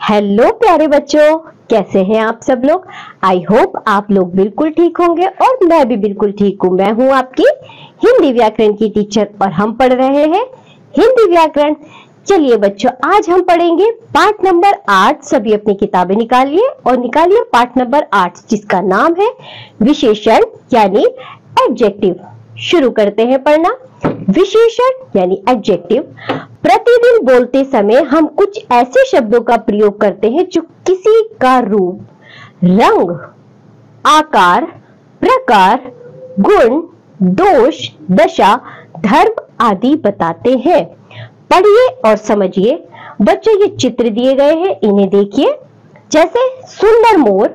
Hello प्यारे बच्चों, कैसे हैं आप सब लोग। आई होप आप लोग बिल्कुल ठीक होंगे और मैं भी बिल्कुल ठीक हूँ। मैं हूँ आपकी हिंदी व्याकरण की टीचर और हम पढ़ रहे हैं हिंदी व्याकरण। चलिए बच्चों, आज हम पढ़ेंगे पाठ नंबर 8। सभी अपनी किताबें निकालिए और निकालिए पाठ नंबर 8 जिसका नाम है विशेषण यानी एडजेक्टिव। शुरू करते हैं पढ़ना। विशेषण यानी एडजेक्टिव। प्रतिदिन बोलते समय हम कुछ ऐसे शब्दों का प्रयोग करते हैं जो किसी का रूप, रंग, आकार, प्रकार, गुण, दोष, दशा, धर्म आदि बताते हैं। पढ़िए और समझिए। बच्चों, ये चित्र दिए गए हैं, इन्हें देखिए। जैसे सुंदर मोर,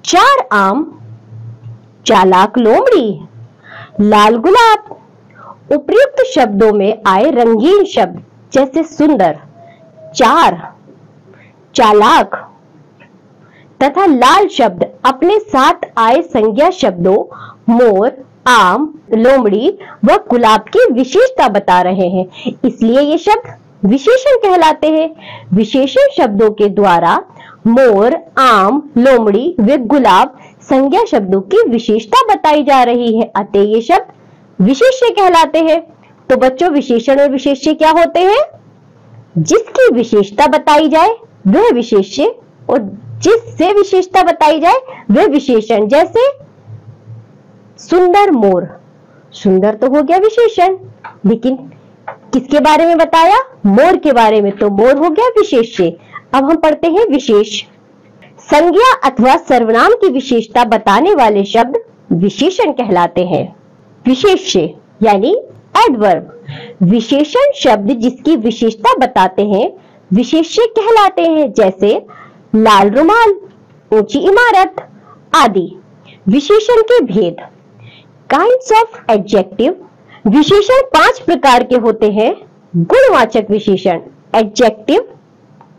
4 आम, चालाक लोमड़ी, लाल गुलाब। उपयुक्त शब्दों में आए रंगीन शब्द जैसे सुंदर, 4, चालाक तथा लाल शब्द अपने साथ आए संज्ञा शब्दों मोर, आम, लोमड़ी व गुलाब की विशेषता बता रहे हैं, इसलिए ये शब्द विशेषण कहलाते हैं। विशेषण शब्दों के द्वारा मोर, आम, लोमड़ी व गुलाब संज्ञा शब्दों की विशेषता बताई जा रही है, अतः ये शब्द विशेष्य कहलाते हैं। तो बच्चों, विशेषण और विशेष्य क्या होते हैं? जिसकी विशेषता बताई जाए वह विशेष्य और जिससे विशेषता बताई जाए वह विशेषण। जैसे सुंदर मोर, सुंदर तो हो गया विशेषण, लेकिन किसके बारे में बताया? मोर के बारे में, तो मोर हो गया विशेष्य। अब हम पढ़ते हैं विशेष। संज्ञा अथवा सर्वनाम की विशेषता बताने वाले शब्द विशेषण कहलाते हैं। विशेष्य यानी एडवर्ब। विशेषण शब्द जिसकी विशेषता बताते हैं विशेष्य कहलाते हैं। जैसे लाल रुमाल, ऊंची इमारत आदि। विशेषण के भेद। Kinds of adjective. विशेषण 5 प्रकार के होते हैं। गुणवाचक विशेषण, एडजेक्टिव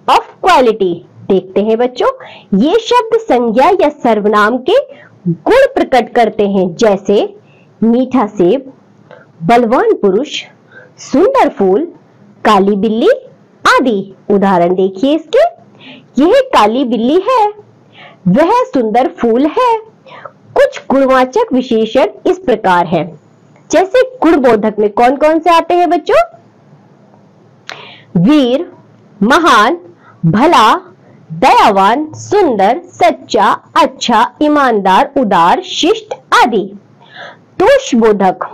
ऑफ क्वालिटी। देखते हैं बच्चों, ये शब्द संज्ञा या सर्वनाम के गुण प्रकट करते हैं। जैसे मीठा सेब, बलवान पुरुष, सुंदर फूल, काली बिल्ली आदि। उदाहरण देखिए इसके। यह काली बिल्ली है, वह सुंदर फूल है। कुछ गुणवाचक विशेषण इस प्रकार हैं। जैसे गुणबोधक में कौन कौन से आते हैं बच्चों? वीर, महान, भला, दयावान, सुंदर, सच्चा, अच्छा, ईमानदार, उदार, शिष्ट आदि। दोषबोधक।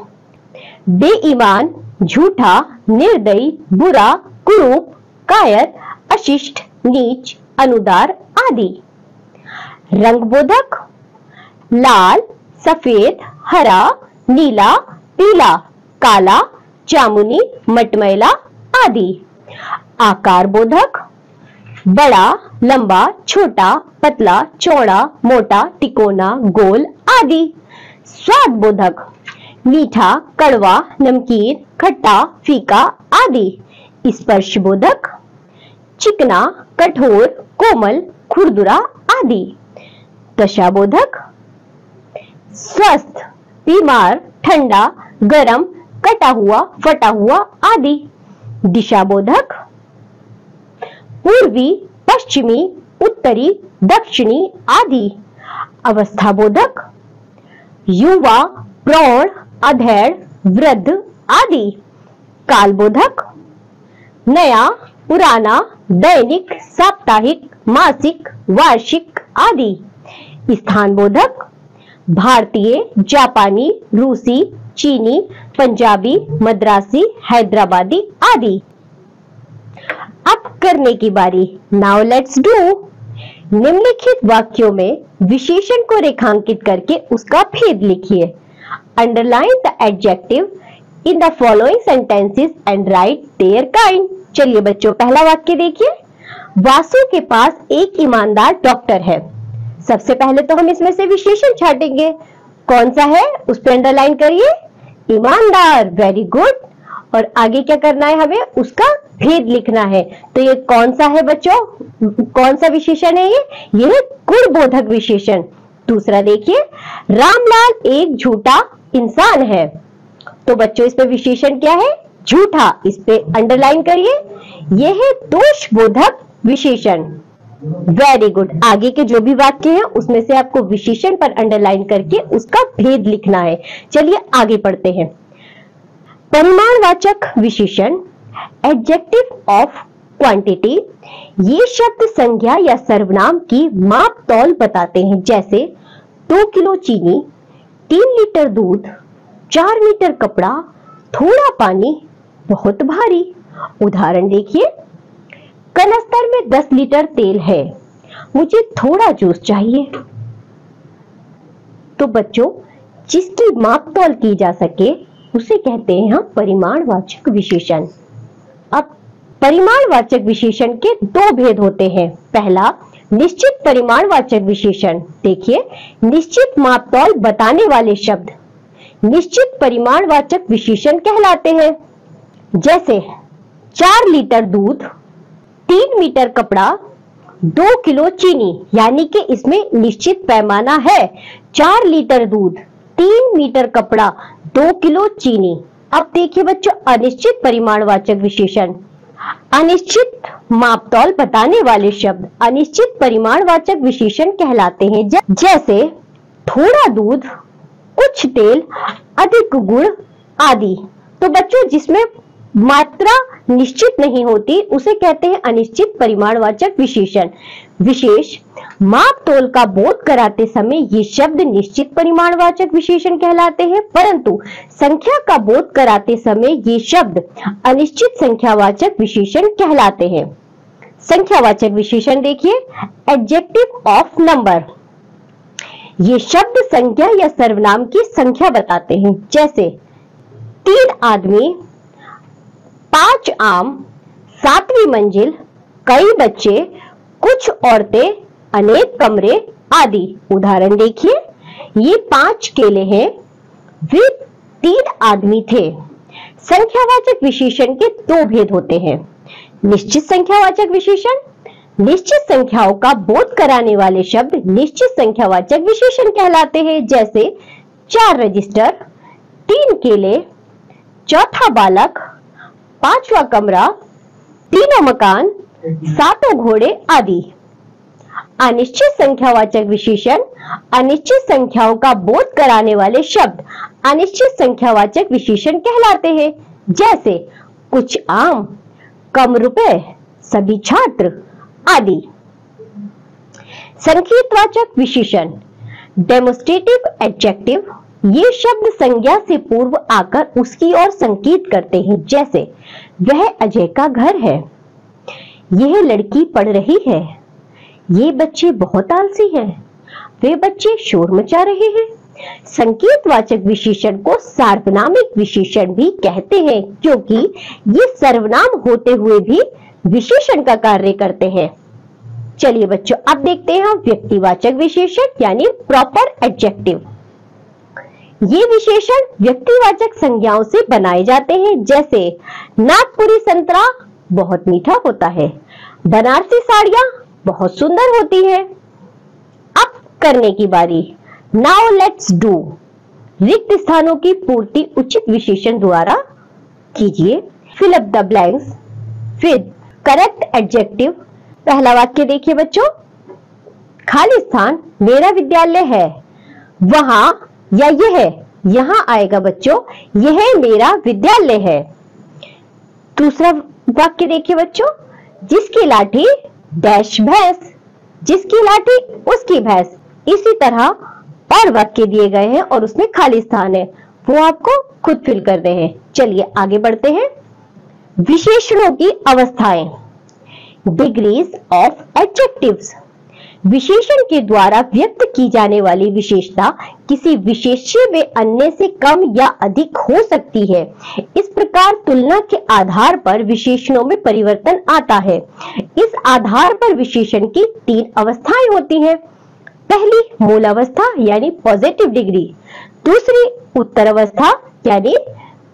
बेईमान, झूठा, निर्दयी, बुरा, कुरूप, कायर, अशिष्ट, नीच, अनुदार आदि। रंगबोधक। लाल, सफेद, हरा, नीला, पीला, काला, जामुनी, मटमैला आदि। आकार बोधक। बड़ा, लंबा, छोटा, पतला, चौड़ा, मोटा, तिकोना, गोल आदि। स्वाद बोधक। मीठा, कड़वा, नमकीन, खट्टा, फीका आदि। स्पर्श बोधक। चिकना, कठोर, कोमल, खुरदुरा आदि। दशा बोधक। स्वस्थ, बीमार, ठंडा, गरम, कटा हुआ, फटा हुआ आदि। दिशा बोधक। पूर्वी, पश्चिमी, उत्तरी, दक्षिणी आदि। अवस्था बोधक। युवा, प्रौढ़, अधेड़, वृद्ध आदि। कालबोधक। नया, पुराना, दैनिक, साप्ताहिक, मासिक, वार्षिक आदि। स्थान बोधक। भारतीय, जापानी, रूसी, चीनी, पंजाबी, मद्रासी, हैदराबादी आदि। अब करने की बारी। Now let's do. निम्नलिखित वाक्यों में विशेषण को रेखांकित करके उसका भेद लिखिए। Underline the adjective in the following sentences and write their kind. चलिए बच्चों, पहला वाक्य देखिए। वासु के पास एक ईमानदार डॉक्टर है। सबसे पहले तो हम इसमें से विशेषण छाटेंगे। कौन सा है उस पर अंडरलाइन करिए। ईमानदार, वेरी गुड। और आगे क्या करना है? हमें उसका भेद लिखना है। तो ये कौन सा है बच्चों? कौन सा विशेषण है ये है गुणबोधक विशेषण। दूसरा देखिए, रामलाल एक झूठा इंसान है। तो बच्चों इस पे विशेषण क्या है? झूठा। इस पे अंडरलाइन करिए। यह है दोषबोधक विशेषण। Very good. आगे के जो भी वाक्य हैं उसमें से आपको विशेषण पर अंडरलाइन करके उसका भेद लिखना है। चलिए आगे पढ़ते हैं। परिमाणवाचक विशेषण, एडजेक्टिव ऑफ क्वांटिटी, ये शब्द संज्ञा या सर्वनाम की माप तौल बताते हैं। जैसे 2 किलो चीनी, 3 लीटर दूध, 4 मीटर कपड़ा, थोड़ा पानी, बहुत भारी। उदाहरण देखिए, कनस्तर में 10 लीटर तेल है, मुझे थोड़ा जूस चाहिए। तो बच्चों, जिसकी माप तौल की जा सके उसे कहते हैं हम परिमाणवाचक विशेषण। अब परिमाणवाचक विशेषण के दो भेद होते हैं। पहला, निश्चित परिमाणवाचक विशेषण। देखिए, निश्चित माप तौल बताने वाले शब्द निश्चित परिमाणवाचक विशेषण कहलाते हैं। जैसे 4 लीटर दूध, 3 मीटर कपड़ा, 2 किलो चीनी, यानी कि इसमें निश्चित पैमाना है। 4 लीटर दूध, 3 मीटर कपड़ा, 2 किलो चीनी। अब देखिए बच्चों, अनिश्चित परिमाणवाचक विशेषण, अनिश्चित माप तौल बताने वाले शब्द अनिश्चित परिमाणवाचक विशेषण कहलाते हैं। जैसे थोड़ा दूध, कुछ तेल, अधिक गुड़ आदि। तो बच्चों, जिसमें मात्रा निश्चित नहीं होती उसे कहते हैं अनिश्चित परिमाणवाचक विशेषण। विशेष माप तौल का बोध कराते समय ये शब्द निश्चित परिमाणवाचक विशेषण कहलाते हैं, परंतु संख्या का बोध कराते समय ये शब्द अनिश्चित संख्यावाचक विशेषण कहलाते हैं। संख्यावाचक विशेषण देखिए, एडजेक्टिव ऑफ नंबर, ये शब्द संज्ञा या सर्वनाम की संख्या बताते हैं। जैसे 3 आदमी, 5 आम, 7वीं मंजिल, कई बच्चे, कुछ औरतें, अनेक कमरे आदि। उदाहरण देखिए, ये 5 केले हैं, वे 3 आदमी थे। संख्यावाचक विशेषण के दो भेद होते हैं। निश्चित संख्यावाचक विशेषण, निश्चित संख्याओं का बोध कराने वाले शब्द निश्चित संख्यावाचक विशेषण कहलाते हैं। जैसे 4 रजिस्टर, 3 केले, चौथा बालक, 5वां कमरा, तीनों मकान, 7 घोड़े आदि। अनिश्चित संख्यावाचक विशेषण, अनिश्चित संख्याओं का बोध कराने वाले शब्द अनिश्चित संख्यावाचक विशेषण कहलाते हैं। जैसे कुछ आम, कम रुपए, सभी छात्र आदि। संकेतवाचक विशेषण, डेमोस्ट्रेटिव एडजेक्टिव, ये शब्द संज्ञा से पूर्व आकर उसकी ओर संकेत करते हैं। जैसे वह अजय का घर है, यह लड़की पढ़ रही है, ये बच्चे बहुत आलसी हैं, वे बच्चे शोर मचा रहे हैं। संकेतवाचक विशेषण को सार्वनामिक विशेषण भी कहते हैं, क्योंकि ये सर्वनाम होते हुए भी विशेषण का कार्य करते हैं। चलिए बच्चों, अब देखते हैं हम व्यक्तिवाचक विशेषण यानी प्रॉपर एडजेक्टिव। ये विशेषण व्यक्तिवाचक संज्ञाओं से बनाए जाते हैं। जैसे नागपुरी संतरा बहुत मीठा होता है, बनारसी साड़ियां बहुत सुंदर होती है। अब करने की बारी, नाउ लेट्स डू। रिक्त स्थानों की पूर्ति उचित विशेषण द्वारा कीजिए। Fill up the blanks with correct adjective. पहला वाक्य देखिए बच्चों, खाली स्थान मेरा विद्यालय है, वहां या यह, यहां आएगा बच्चों, यह मेरा विद्यालय है। दूसरा वाक्य देखिए बच्चों, जिसकी लाठी डैश भैंस, जिसकी लाठी उसकी भैंस। इसी तरह और वाक्य दिए गए हैं और उसमें खाली स्थान है, वो आपको खुद फिल करने हैं। चलिए आगे बढ़ते हैं। विशेषणों की अवस्थाएं, डिग्रीज ऑफ एडजेक्टिव्स। विशेषण के द्वारा व्यक्त की जाने वाली विशेषता किसी विशेष्य में अन्य से कम या अधिक हो सकती है। इस प्रकार तुलना के आधार पर विशेषणों में परिवर्तन आता है। इस आधार पर विशेषण की 3 अवस्थाएं होती हैं। पहली मूल अवस्था यानी पॉजिटिव डिग्री, दूसरी उत्तर अवस्था यानी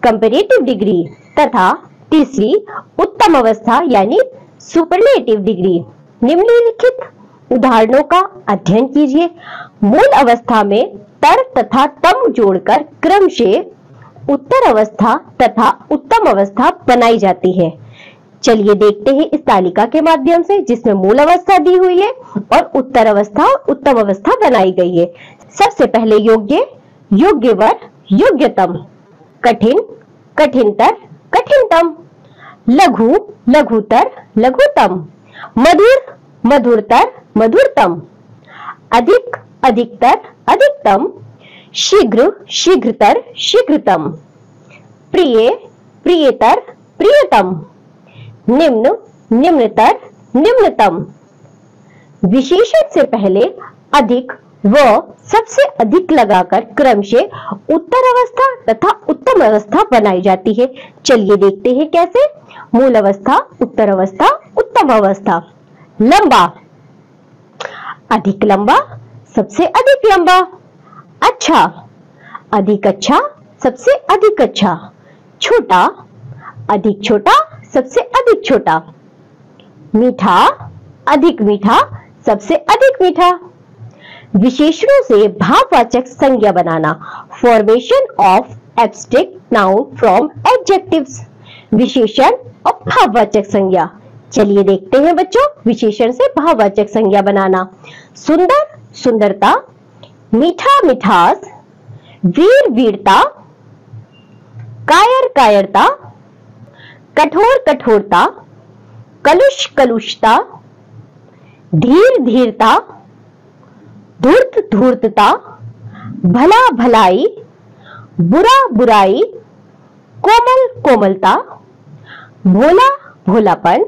कंपैरेटिव डिग्री तथा तीसरी उत्तम अवस्था यानी सुपरलेटिव डिग्री। निम्नलिखित उदाहरणों का अध्ययन कीजिए। मूल अवस्था में तर तथा तम जोड़कर क्रमशः उत्तर अवस्था तथा उत्तम अवस्था बनाई जाती है। चलिए देखते हैं इस तालिका के माध्यम से, जिसमें मूल अवस्था दी हुई है और उत्तर अवस्था उत्तम अवस्था बनाई गई है। सबसे पहले योग्य, योग्यवर, योग्यतम, कठिन, कठिनतर, कठिनतम, लघु, लघुतर, लघुतम, मधुर, मधुरतर, मधुरतम, अधिक, अधिकतर, अधिकतम, शीघ्र, शीघ्रतर, शीघ्रतम, प्रिय, प्रियतर, प्रियतम, निम्न, निम्नतर, निम्नतम। विशेषण से पहले अधिक व सबसे अधिक लगाकर क्रमशः उत्तर अवस्था तथा उत्तम अवस्था बनाई जाती है। चलिए देखते हैं कैसे। मूल अवस्था, उत्तर अवस्था, उत्तम अवस्था। लंबा, अधिक लंबा, सबसे अधिक लंबा। अच्छा, अधिक अच्छा, सबसे अधिक अच्छा। छोटा, अधिक छोटा, सबसे अधिक छोटा। मीठा, अधिक मीठा, सबसे अधिक मीठा। विशेषणों से भाववाचक संज्ञा बनाना। Formation of abstract noun from adjectives. विशेषण और भाववाचक संज्ञा। चलिए देखते हैं बच्चों, विशेषण से भाववाचक संज्ञा बनाना। सुंदर, सुंदरता, मीठा, मिठास, वीर, वीरता, कायर, कायरता, कठोर, कठोरता, कलुष, कलुषता, धीर, धीरता, धूर्त, धूर्तता, भला, भलाई, बुरा, बुराई, कोमल, कोमलता, भोला, भोलापन।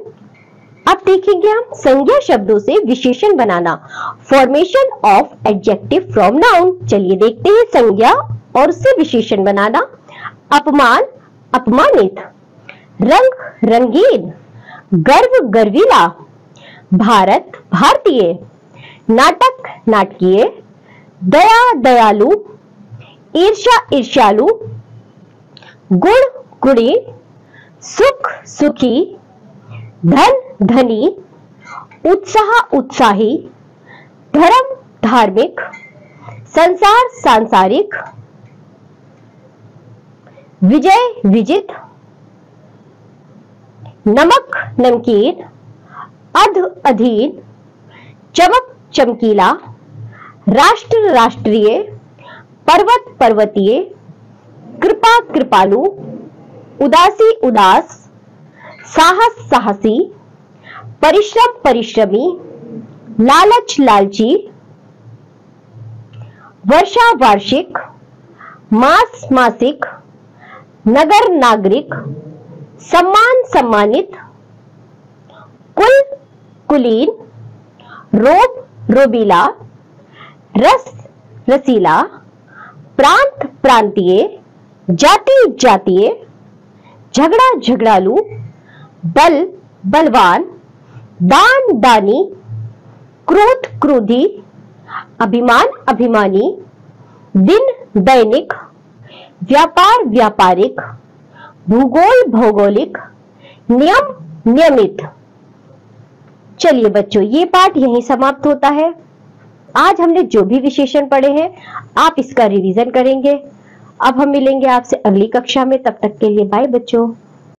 अब देखेंगे हम संज्ञा शब्दों से विशेषण बनाना। Formation of adjective from noun. चलिए देखते हैं संज्ञा और उससे विशेषण बनाना। अपमान, अपमानित, रंग, रंगीन, गर्व, गर्वीला, भारत, भारतीय, नाटक, नाटकीय, दया, दयालु, ईर्ष्या, ईर्ष्यालु, गुण, गुणी, सुख, सुखी, धन, धनी, उत्साह, उत्साही, धर्म, धार्मिक, संसार, सांसारिक, विजय, विजित, नमक, नमकीन, अध, अधीन, चमक, चमकीला, राष्ट्र, राष्ट्रीय, पर्वत, पर्वतीय, कृपा, कृपालु, उदासी, उदास, साहस, साहसी, परिश्रम, परिश्रमी, लालच, लालची, वर्षा, वार्षिक, मास, मासिक, नगर, नागरिक, सम्मान, सम्मानित, कुल, कुलीन, रोब, रोबीला, रस, रसीला, प्रांत, प्रांतीय, जाति, जातीय, झगड़ा, झगड़ालू, बल, बलवान, दान, दानी, क्रोध, क्रोधी, अभिमान, अभिमानी, दिन, दैनिक, व्यापार, व्यापारिक, भूगोल, भौगोलिक, नियम, नियमित। चलिए बच्चों, ये पाठ यहीं समाप्त होता है। आज हमने जो भी विशेषण पढ़े हैं, आप इसका रिवीजन करेंगे। अब हम मिलेंगे आपसे अगली कक्षा में। तब तक के लिए बाय बच्चों।